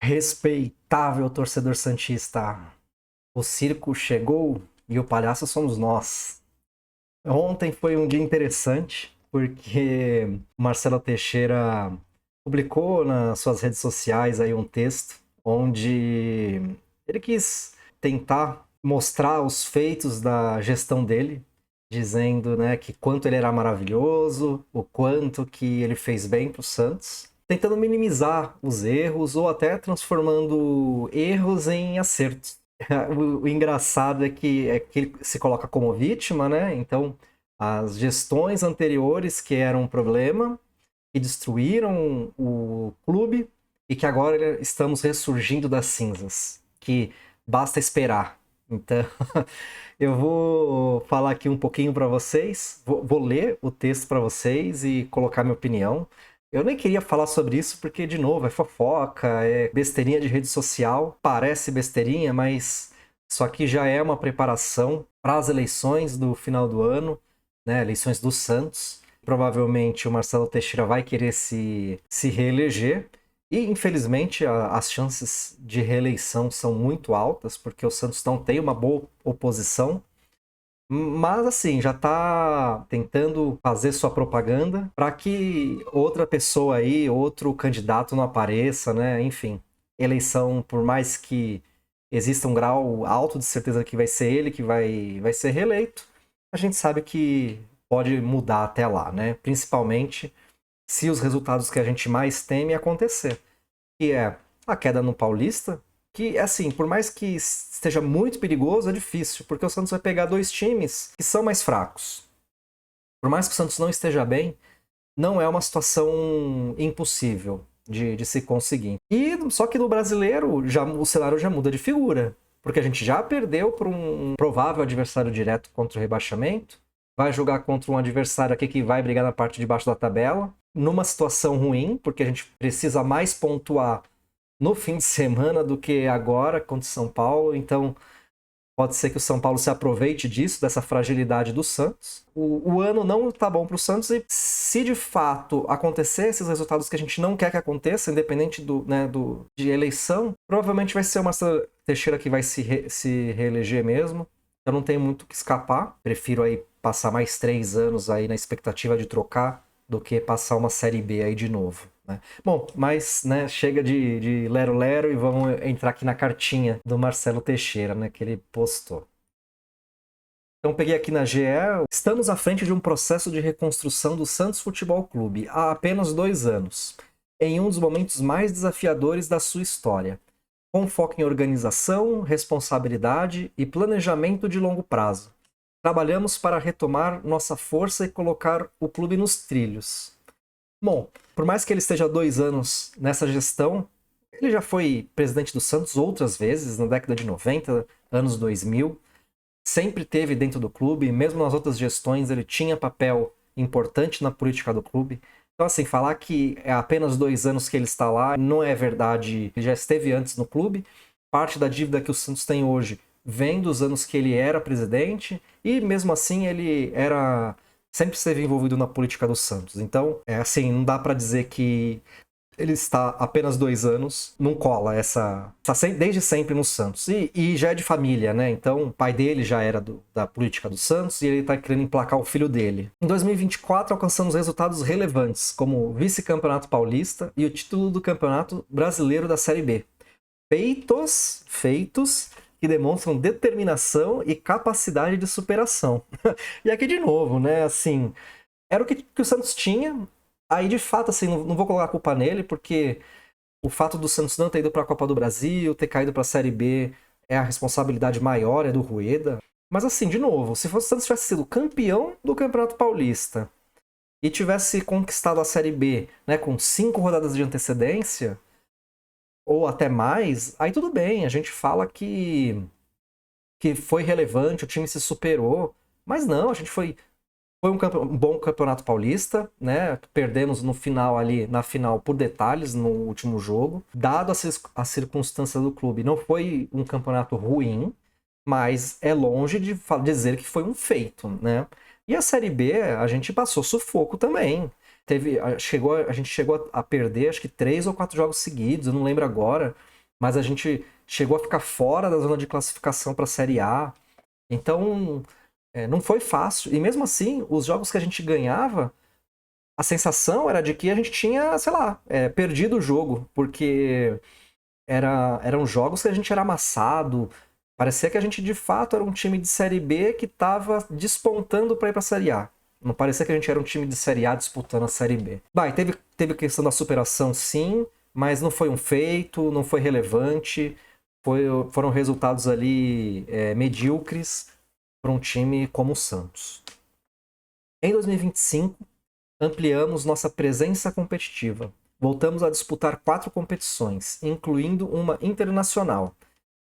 Respeitável torcedor santista, o circo chegou e o palhaço somos nós. Ontem foi um dia interessante porque Marcelo Teixeira publicou nas suas redes sociais aí um texto onde ele quis tentar mostrar os feitos da gestão dele, dizendo, né, que quanto ele era maravilhoso, o quanto que ele fez bem para o Santos, tentando minimizar os erros ou até transformando erros em acertos. O engraçado é que ele se coloca como vítima, né? Então, as gestões anteriores que eram um problema, que destruíram o clube e que agora estamos ressurgindo das cinzas, que basta esperar. Então, eu vou falar aqui um pouquinho para vocês, vou ler o texto para vocês e colocar minha opinião. Eu nem queria falar sobre isso porque, de novo, é fofoca, é besteirinha de rede social. Parece besteirinha, mas isso aqui já é uma preparação para as eleições do final do ano, né? Eleições do Santos. Provavelmente o Marcelo Teixeira vai querer se reeleger. E, infelizmente, as chances de reeleição são muito altas, porque o Santos não tem uma boa oposição. Mas assim, já está tentando fazer sua propaganda para que outra pessoa aí, outro candidato não apareça, né? Enfim, eleição, por mais que exista um grau alto de certeza que vai ser ele que vai ser reeleito, a gente sabe que pode mudar até lá, né? Principalmente se os resultados que a gente mais teme acontecer, que é a queda no Paulista, que, assim, por mais que esteja muito perigoso, é difícil, porque o Santos vai pegar dois times que são mais fracos. Por mais que o Santos não esteja bem, não é uma situação impossível de se conseguir. E só que no brasileiro já, o cenário já muda de figura, porque a gente já perdeu para um provável adversário direto contra o rebaixamento, vai jogar contra um adversário aqui que vai brigar na parte de baixo da tabela, numa situação ruim, porque a gente precisa mais pontuar no fim de semana do que agora contra o São Paulo, então pode ser que o São Paulo se aproveite disso, dessa fragilidade do Santos. O ano não tá bom para o Santos e se de fato acontecer esses resultados que a gente não quer que aconteça, independente de eleição, provavelmente vai ser o Marcelo Teixeira que vai se reeleger mesmo. Eu não tenho muito o que escapar, prefiro aí passar mais 3 anos aí na expectativa de trocar do que passar uma Série B aí de novo. Né? Bom, mas né, chega de lero-lero e vamos entrar aqui na cartinha do Marcelo Teixeira, né, que ele postou. Então peguei aqui na GE, estamos à frente de um processo de reconstrução do Santos Futebol Clube há apenas 2 anos, em um dos momentos mais desafiadores da sua história, com foco em organização, responsabilidade e planejamento de longo prazo. Trabalhamos para retomar nossa força e colocar o clube nos trilhos. Bom, por mais que ele esteja há 2 anos nessa gestão, ele já foi presidente do Santos outras vezes, na década de 90, anos 2000. Sempre teve dentro do clube, mesmo nas outras gestões, ele tinha papel importante na política do clube. Então, assim, falar que é apenas 2 anos que ele está lá não é verdade. Ele já esteve antes no clube. Parte da dívida que o Santos tem hoje vem dos anos que ele era presidente e, mesmo assim, ele sempre esteve envolvido na política do Santos. Então, é assim, não dá para dizer que ele está apenas 2 anos, não cola desde sempre no Santos. E já é de família, né? Então, o pai dele já era da política do Santos e ele está querendo emplacar o filho dele. Em 2024, alcançamos resultados relevantes, como o vice-campeonato paulista e o título do campeonato brasileiro da Série B. Feitos que demonstram determinação e capacidade de superação. E aqui de novo, né? Assim, era o que o Santos tinha. Aí, de fato, assim, não vou colocar a culpa nele, porque o fato do Santos não ter ido para a Copa do Brasil, ter caído para a Série B, é a responsabilidade maior, é do Rueda. Mas, assim, de novo, se o Santos tivesse sido campeão do Campeonato Paulista e tivesse conquistado a Série B, né, com 5 rodadas de antecedência, ou até mais, aí tudo bem, a gente fala que foi relevante, o time se superou. Mas não, a gente foi um bom campeonato paulista, né? Perdemos no final ali, na final, por detalhes no último jogo. Dado a circunstância do clube, não foi um campeonato ruim, mas é longe de dizer que foi um feito, né? E a Série B, a gente passou sufoco também. A gente chegou a perder, acho que 3 ou 4 jogos seguidos, eu não lembro agora. mas a gente chegou a ficar fora da zona de classificação para a Série A. Então, não foi fácil. E mesmo assim, os jogos que a gente ganhava, a sensação era de que a gente tinha, sei lá, perdido o jogo, porque eram jogos que a gente era amassado. Parecia que a gente, de fato, era um time de Série B que estava despontando para ir para a Série A. Não parecia que a gente era um time de Série A disputando a Série B. Bah, e teve questão da superação, sim, mas não foi um feito, não foi relevante. Foram resultados ali medíocres para um time como o Santos. Em 2025, ampliamos nossa presença competitiva. Voltamos a disputar 4 competições, incluindo uma internacional,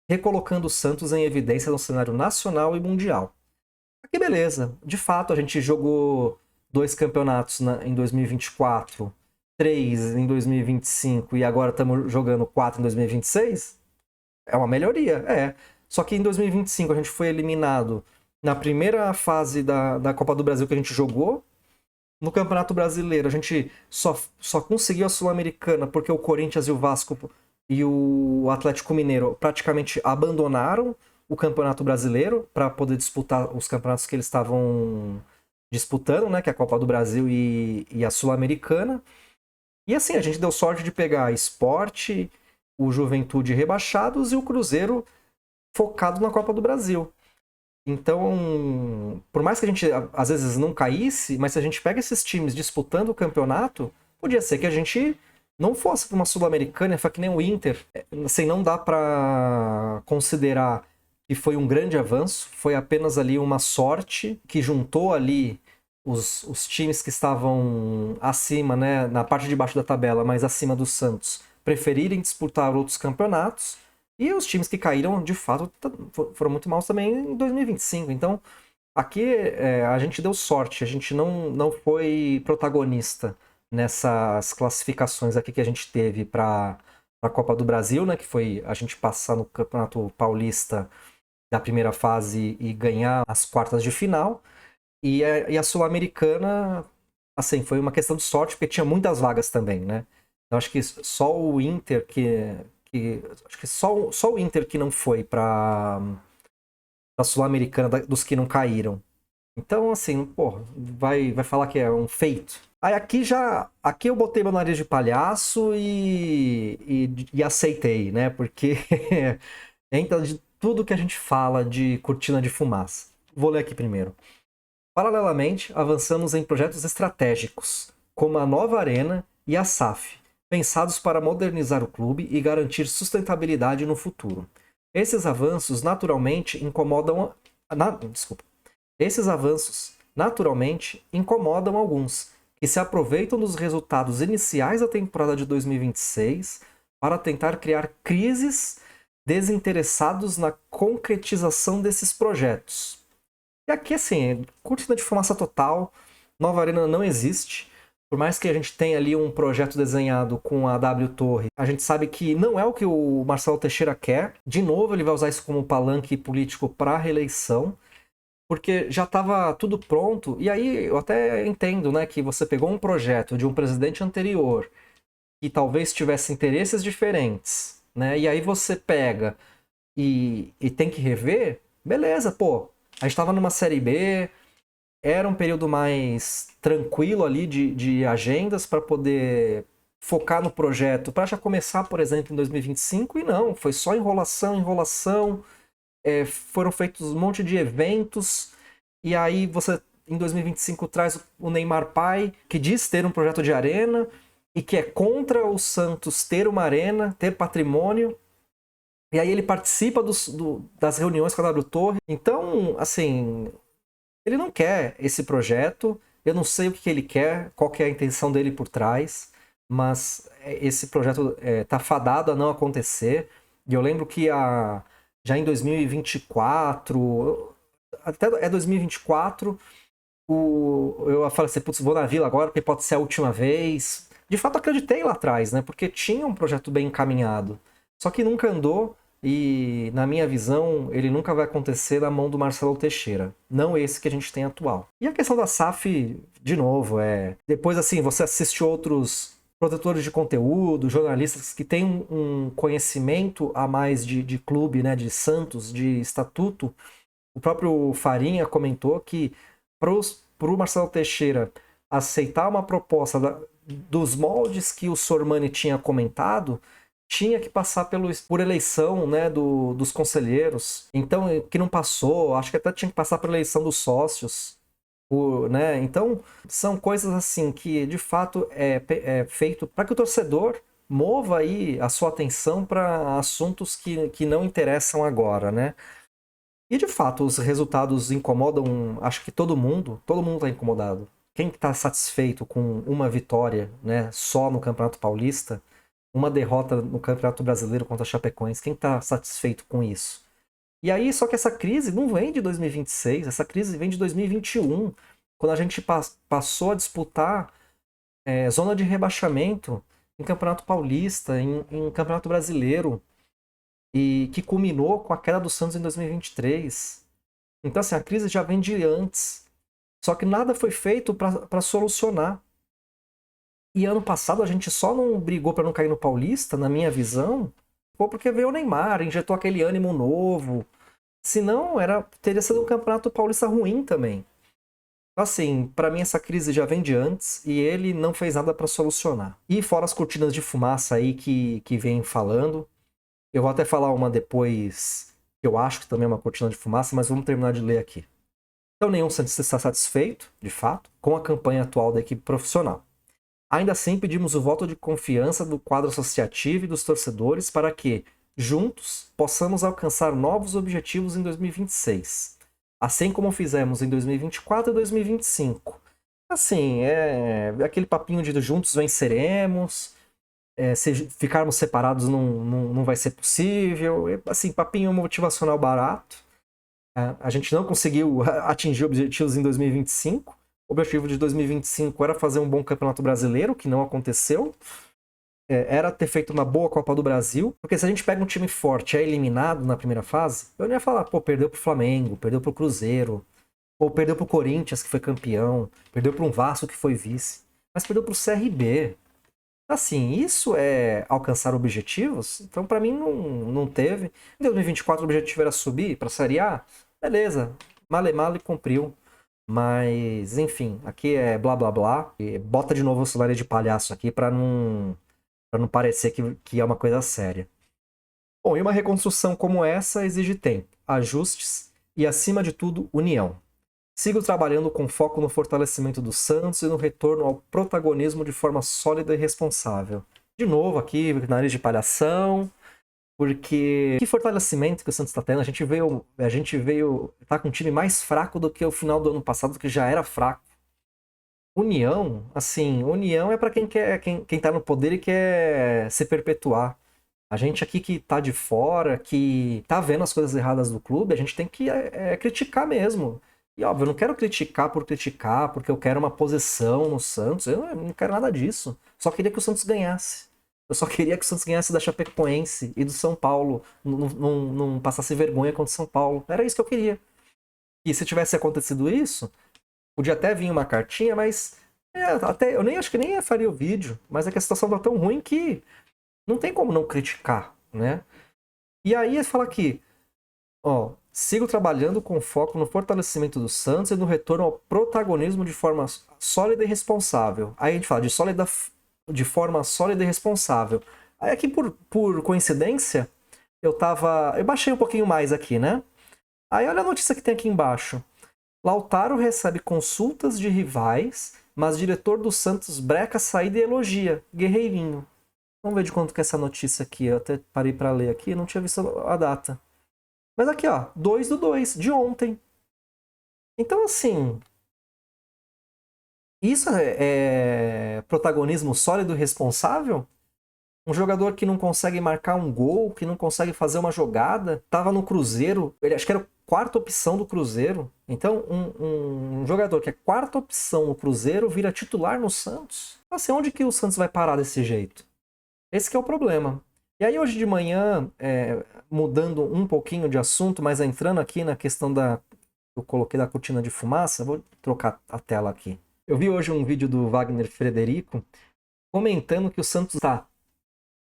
recolocando o Santos em evidência no cenário nacional e mundial. Aqui beleza, de fato a gente jogou 2 campeonatos em 2024, 3 em 2025 e agora estamos jogando 4 em 2026. É uma melhoria, Só que em 2025 a gente foi eliminado na primeira fase da Copa do Brasil que a gente jogou. No Campeonato Brasileiro a gente só conseguiu a Sul-Americana porque o Corinthians e o Vasco e o Atlético Mineiro praticamente abandonaram o Campeonato Brasileiro para poder disputar os campeonatos que eles estavam disputando, né, que é a Copa do Brasil e a Sul-Americana. E assim, a gente deu sorte de pegar Sport, o Juventude rebaixados e o Cruzeiro focado na Copa do Brasil. Então, por mais que a gente às vezes não caísse, mas se a gente pega esses times disputando o campeonato, podia ser que a gente não fosse para uma Sul-Americana, foi que nem o Inter. Assim, não dá para considerar que foi um grande avanço, foi apenas ali uma sorte que juntou ali os times que estavam acima, né, na parte de baixo da tabela, mas acima do Santos, preferirem disputar outros campeonatos. E os times que caíram, de fato, foram muito maus também em 2025. Então, aqui a gente deu sorte, a gente não foi protagonista nessas classificações aqui que a gente teve para a Copa do Brasil, né? Que foi a gente passar no Campeonato Paulista da primeira fase e ganhar as quartas de final. E a Sul-Americana, assim, foi uma questão de sorte, porque tinha muitas vagas também, né? Então, acho que só o Inter acho que só o Inter que não foi para a Sul-Americana dos que não caíram. Então, assim, pô, vai falar que é um feito. Aí aqui eu botei meu nariz de palhaço e aceitei, né? Porque entra de tudo que a gente fala de cortina de fumaça. Vou ler aqui primeiro. Paralelamente, avançamos em projetos estratégicos, como a nova Arena e a SAF, pensados para modernizar o clube e garantir sustentabilidade no futuro. Esses avanços naturalmente incomodam alguns, que se aproveitam dos resultados iniciais da temporada de 2026 para tentar criar crises desinteressados na concretização desses projetos. E aqui, assim, cortina de fumaça total, nova arena não existe. Por mais que a gente tenha ali um projeto desenhado com a W Torre, a gente sabe que não é o que o Marcelo Teixeira quer. De novo, ele vai usar isso como palanque político para a reeleição, porque já estava tudo pronto. E aí eu até entendo, né, que você pegou um projeto de um presidente anterior que talvez tivesse interesses diferentes, né, e aí você pega e tem que rever, beleza, pô. A gente estava numa Série B, era um período mais tranquilo ali de agendas para poder focar no projeto, para já começar, por exemplo, em 2025, e não, foi só enrolação, foram feitos um monte de eventos, e aí você, em 2025, traz o Neymar pai, que diz ter um projeto de arena, e que é contra o Santos ter uma arena, ter patrimônio, e aí ele participa das reuniões com a W Torre. Então, assim, ele não quer esse projeto. Eu não sei o que ele quer, qual que é a intenção dele por trás, mas esse projeto está fadado a não acontecer. E eu lembro que já em 2024, até 2024, eu falei assim, putz, vou na Vila agora porque pode ser a última vez. De fato, acreditei lá atrás, né? Porque tinha um projeto bem encaminhado. Só que nunca andou e, na minha visão, ele nunca vai acontecer na mão do Marcelo Teixeira. Não esse que a gente tem atual. E a questão da SAF, de novo, depois, assim, você assiste outros produtores de conteúdo, jornalistas que têm um conhecimento a mais de clube, né, de Santos, de estatuto. O próprio Farinha comentou que para o Marcelo Teixeira aceitar uma proposta dos moldes que o Sormani tinha comentado, tinha que passar por eleição, né, dos conselheiros. Então, que não passou, acho que até tinha que passar por eleição dos sócios. Né? Então, são coisas assim que, de fato, é feito para que o torcedor mova aí a sua atenção para assuntos que não interessam agora, né? E, de fato, os resultados incomodam, acho que todo mundo está incomodado. Quem está satisfeito com uma vitória, né, só no Campeonato Paulista, uma derrota no Campeonato Brasileiro contra a Chapecoense, quem está satisfeito com isso? E aí, só que essa crise não vem de 2026, essa crise vem de 2021, quando a gente passou a disputar zona de rebaixamento em Campeonato Paulista, em Campeonato Brasileiro, e que culminou com a queda do Santos em 2023. Então, assim, a crise já vem de antes, só que nada foi feito para solucionar. E ano passado a gente só não brigou para não cair no Paulista, na minha visão, porque veio o Neymar, injetou aquele ânimo novo. Senão, teria sido um campeonato paulista ruim também. Assim, para mim essa crise já vem de antes e ele não fez nada para solucionar. E fora as cortinas de fumaça aí que vem falando, eu vou até falar uma depois, que eu acho que também é uma cortina de fumaça, mas vamos terminar de ler aqui. Então, nenhum santista está satisfeito, de fato, com a campanha atual da equipe profissional. Ainda assim, pedimos o voto de confiança do quadro associativo e dos torcedores para que, juntos, possamos alcançar novos objetivos em 2026, assim como fizemos em 2024 e 2025. Assim, aquele papinho de juntos venceremos, se ficarmos separados não vai ser possível, assim, papinho motivacional barato. A gente não conseguiu atingir objetivos em 2025. O objetivo de 2025 era fazer um bom campeonato brasileiro, que não aconteceu. Era ter feito uma boa Copa do Brasil. Porque se a gente pega um time forte e é eliminado na primeira fase, eu não ia falar, pô, perdeu pro Flamengo, perdeu pro Cruzeiro, ou perdeu pro Corinthians, que foi campeão, perdeu pro um Vasco, que foi vice, mas perdeu pro CRB. Assim, isso é alcançar objetivos? Então, pra mim, não teve. Em 2024, o objetivo era subir pra Série A. Beleza, male cumpriu. Mas, enfim, aqui é blá blá blá. E bota de novo o celular de palhaço aqui pra não parecer que é uma coisa séria. Bom, e uma reconstrução como essa exige tempo, ajustes e, acima de tudo, união. Sigo trabalhando com foco no fortalecimento do Santos e no retorno ao protagonismo de forma sólida e responsável. De novo aqui, nariz de palhação, porque que fortalecimento que o Santos está tendo. A gente veio tá com um time mais fraco do que o final do ano passado, que já era fraco. União, assim, união é para quem tá no poder e quer se perpetuar. A gente aqui que tá de fora, que tá vendo as coisas erradas do clube, a gente tem que criticar mesmo. E óbvio, eu não quero criticar por criticar, porque eu quero uma posição no Santos. Eu não quero nada disso. Só queria que o Santos ganhasse. Eu só queria que o Santos ganhasse da Chapecoense e do São Paulo. Não passasse vergonha contra o São Paulo. Era isso que eu queria. E se tivesse acontecido isso, podia até vir uma cartinha, mas até eu nem acho que nem faria o vídeo. Mas é que a situação tá tão ruim que não tem como não criticar, né? E aí fala aqui, ó, sigo trabalhando com foco no fortalecimento do Santos e no retorno ao protagonismo de forma sólida e responsável. Aí a gente fala de forma sólida e responsável. Aí aqui, por coincidência, eu baixei um pouquinho mais aqui, né? Aí olha a notícia que tem aqui embaixo. Lautaro recebe consultas de rivais, mas diretor do Santos breca a saída e elogia. Guerreirinho. Vamos ver de quanto que é essa notícia aqui. Eu até parei para ler aqui, não tinha visto a data. Mas aqui, ó, 2/2, de ontem. Então, assim, isso é protagonismo sólido e responsável? Um jogador que não consegue marcar um gol, que não consegue fazer uma jogada, tava no Cruzeiro, ele acho que era a quarta opção do Cruzeiro. Então, um jogador que é quarta opção no Cruzeiro vira titular no Santos. Assim, onde que o Santos vai parar desse jeito? Esse que é o problema. E aí hoje de manhã, mudando um pouquinho de assunto, mas entrando aqui na questão eu coloquei da cortina de fumaça, vou trocar a tela aqui. Eu vi hoje um vídeo do Wagner Frederico, comentando que o Santos está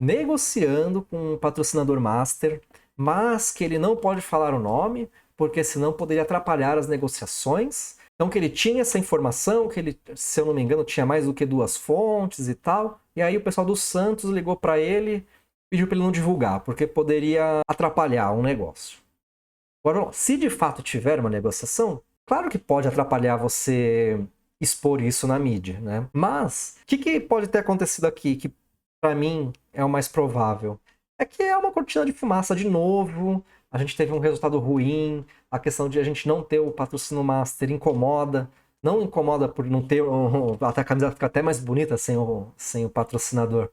negociando com um patrocinador master, mas que ele não pode falar o nome, porque senão poderia atrapalhar as negociações. Então que ele tinha essa informação, que ele, se eu não me engano, tinha mais do que 2 fontes e tal. E aí o pessoal do Santos ligou para ele, pediu para ele não divulgar, porque poderia atrapalhar um negócio. Agora, se de fato tiver uma negociação, claro que pode atrapalhar você expor isso na mídia, né? Mas o que pode ter acontecido aqui que para mim é o mais provável? É que é uma cortina de fumaça de novo. A gente teve um resultado ruim. A questão de a gente não ter o patrocínio master incomoda. Não incomoda por não ter. Até a camisa fica até mais bonita sem o patrocinador.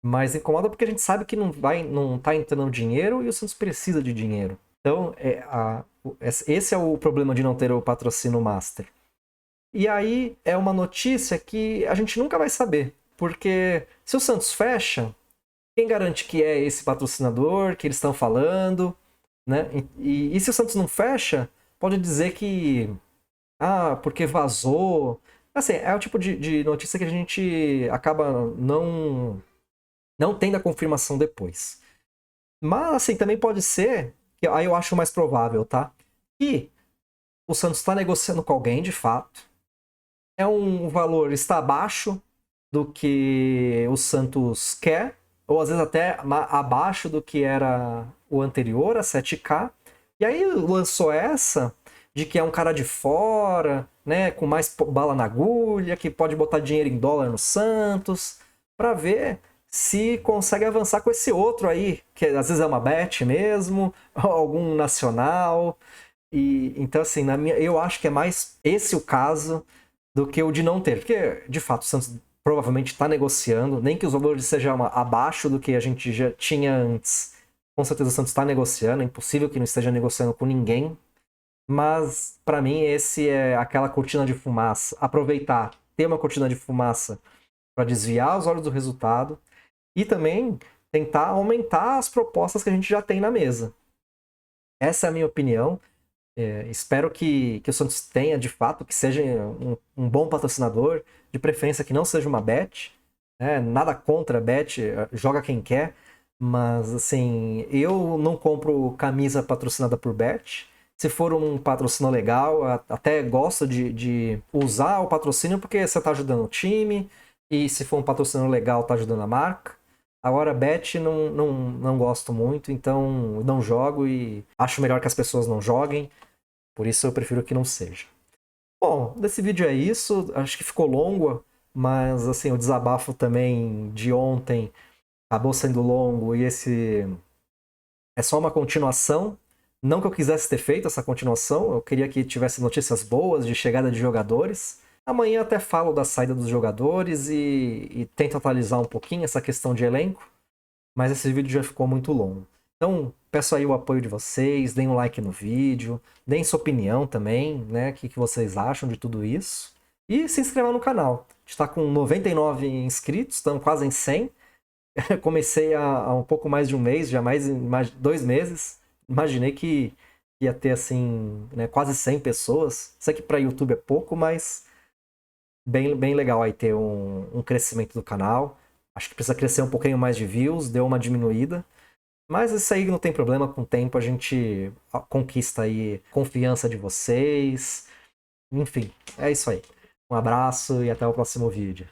Mas incomoda porque a gente sabe que não tá entrando dinheiro e o Santos precisa de dinheiro. Então, esse é o problema de não ter o patrocínio master. E aí é uma notícia que a gente nunca vai saber. Porque se o Santos fecha, quem garante que é esse patrocinador que eles estão falando? Né? E se o Santos não fecha, pode dizer que... Ah, porque vazou. Assim, é o tipo de notícia que a gente acaba não tendo a confirmação depois. Mas, assim, também pode ser, que aí eu acho mais provável, tá? Que o Santos está negociando com alguém, de fato. É um valor, está abaixo do que o Santos quer, ou às vezes até abaixo do que era o anterior, a 7K. E aí lançou essa de que é um cara de fora, né, com mais bala na agulha, que pode botar dinheiro em dólar no Santos, para ver se consegue avançar com esse outro aí, que às vezes é uma bet mesmo, algum nacional. E então assim, eu acho que é mais esse o caso do que o de não ter, porque de fato o Santos provavelmente está negociando, nem que os valores sejam abaixo do que a gente já tinha antes. Com certeza o Santos está negociando, é impossível que não esteja negociando com ninguém. Mas para mim esse é aquela cortina de fumaça, aproveitar, ter uma cortina de fumaça para desviar os olhos do resultado e também tentar aumentar as propostas que a gente já tem na mesa. Essa é a minha opinião. Espero que o Santos tenha, de fato, que seja um bom patrocinador, de preferência que não seja uma bet. Né? Nada contra a bet, joga quem quer. Mas, assim, eu não compro camisa patrocinada por bet. Se for um patrocínio legal, até gosto de usar o patrocínio porque você está ajudando o time. E se for um patrocínio legal, está ajudando a marca. Agora, bet não gosto muito, então não jogo e acho melhor que as pessoas não joguem. Por isso eu prefiro que não seja. Bom, desse vídeo é isso. Acho que ficou longo, mas assim, o desabafo também de ontem acabou sendo longo e esse é só uma continuação. Não que eu quisesse ter feito essa continuação, eu queria que tivesse notícias boas de chegada de jogadores. Amanhã até falo da saída dos jogadores e tento atualizar um pouquinho essa questão de elenco, mas esse vídeo já ficou muito longo. Então, peço aí o apoio de vocês, deem um like no vídeo, deem sua opinião também, né? O que vocês acham de tudo isso. E se inscrevam no canal. A gente está com 99 inscritos, estamos quase em 100. Comecei há um pouco mais de um mês, já mais 2 meses. Imaginei que ia ter, assim, né, quase 100 pessoas. Sei que para YouTube é pouco, mas bem legal aí ter um crescimento do canal. Acho que precisa crescer um pouquinho mais de views, deu uma diminuída. Mas isso aí não tem problema, com o tempo a gente conquista aí confiança de vocês. Enfim, é isso aí. Um abraço e até o próximo vídeo.